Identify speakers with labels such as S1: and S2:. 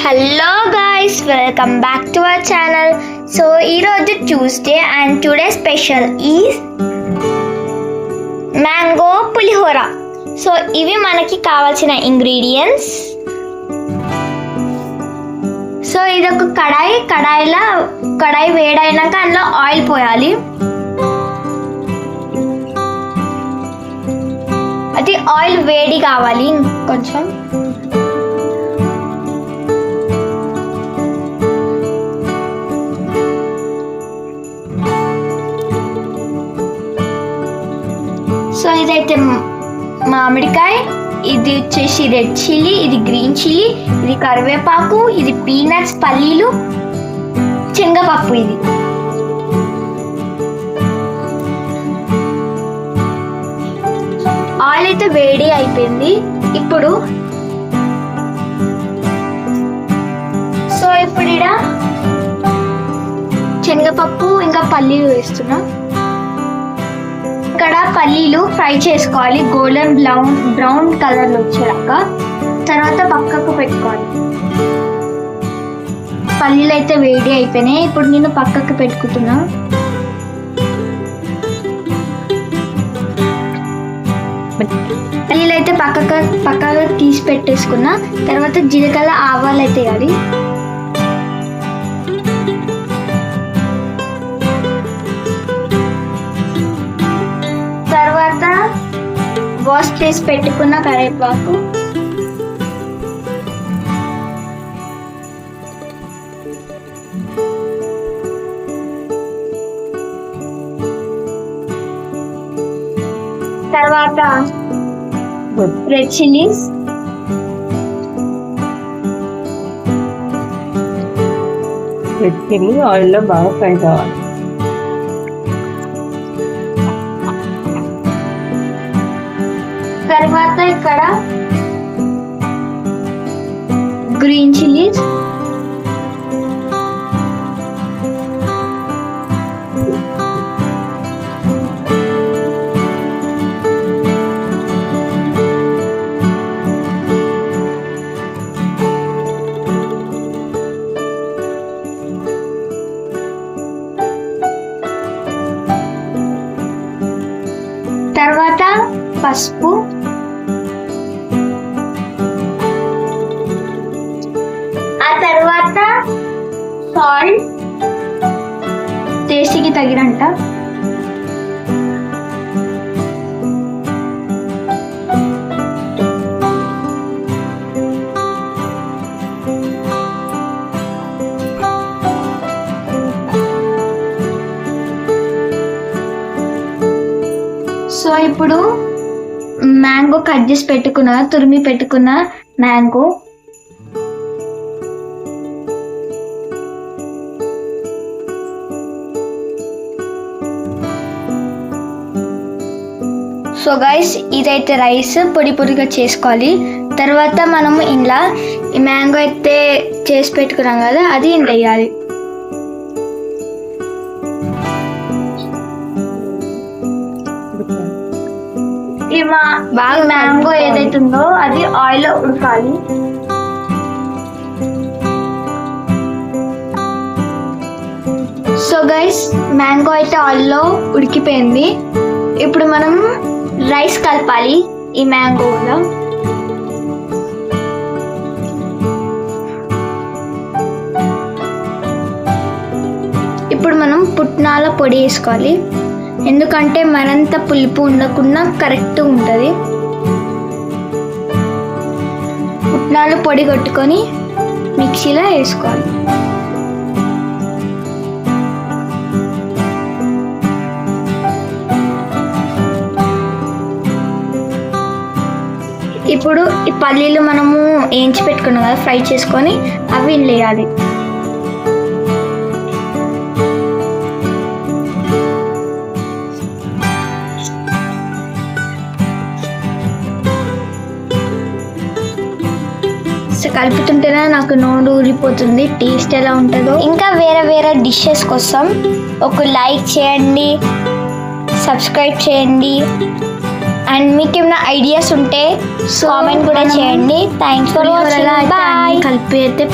S1: Hello guys, welcome back to our channel. So ఈరోజు Tuesday and today's special is mango pulihora. So ఇవి మనకి కావాల్సిన ingredients. So ఇది ఒక కడాయి వేడైనాక అందులో ఆయిల్ పోయాలి. అది ఆయిల్ వేడి కావాలి కొంచెం. సో ఇదైతే మామిడికాయ, ఇది వచ్చేసి రెడ్ చిల్లీ, ఇది గ్రీన్ చిల్లీ, ఇది కరివేపాకు, ఇది పీనట్స్ పల్లీలు, శనగపప్పు. ఇది ఆయిల్ అయితే వేడి అయిపోయింది. ఇప్పుడు ఇక్కడ శనగపప్పు ఇంకా పల్లీలు వేస్తున్నా. ఇక్కడ పల్లీలు ఫ్రై చేసుకోవాలి గోల్డెన్ బ్రౌన్ కలర్ వచ్చేలాగా. తర్వాత పక్కకు పెట్టుకోవాలి. పల్లీలు అయితే వేడి అయిపోయినాయి. ఇప్పుడు నేను పక్కకు పెట్టుకుంటున్నా. పల్లీలు అయితే పక్కకు తీసి పెట్టేసుకున్నా. తర్వాత జీలకర్ర ఆవాలు అయితే వేయాలి. వాష్ చేసి పెట్టుకున్న కరివేపాకు, తర్వాత రెడ్ చిల్లీస్,
S2: రెడ్ చిల్లీ ఆయిల్లో బాగా ఫ్రై కావాలి.
S1: తర్వాత ఇక్కడ గ్రీన్ చిల్లీస్, తర్వాత పసుపు, ఆ తర్వాత సాల్ట్ టేస్ట్కి తగినంత, సో ఇప్పుడు మ్యాంగో కట్ చేసి పెట్టుకున్న తురిమి పెట్టుకున్న మ్యాంగో, సో గైస్ ఇదైతే రైస్ పొడి పొడిగా చేసుకోవాలి. తర్వాత మనము ఇంట్లో ఈ మ్యాంగో అయితే చేసి పెట్టుకున్నాం కదా, అది ఇంట్లో వేయాలి. బాగా మ్యాంగో ఏదైతుందో అది ఆయిల్ లో ఉడకాలి. సో గైస్ మ్యాంగో అయితే ఆయిల్ లో ఉడికిపోయింది. ఇప్పుడు మనం రైస్ కలపాలి ఈ మ్యాంగోలో. ఇప్పుడు మనం పుట్నాల పొడి వేసుకోవాలి. ఎందుకంటే మరంత పులుపు ఉండకుండా కరెక్ట్ ఉంటుంది. పుట్నాలు పొడి కొట్టుకొని మిక్సీలో వేసుకోవాలి. ఇప్పుడు ఈ పల్లీలు మనము వేయించి పెట్టుకున్నాం కదా, ఫ్రై చేసుకొని అవి వేయాలి. కలుపుతుంటేనే నాకు నోరు ఊరిపోతుంది. టేస్ట్ ఎలా ఉంటుందో. ఇంకా వేరే వేరే డిషెస్ కోసం ఒక లైక్ చేయండి, సబ్స్క్రైబ్ చేయండి, అండ్ మీకు ఏమైనా ఐడియాస్ ఉంటే కామెంట్ కూడా చేయండి. Thanks for watching. బాయ్. కలిపి అయితే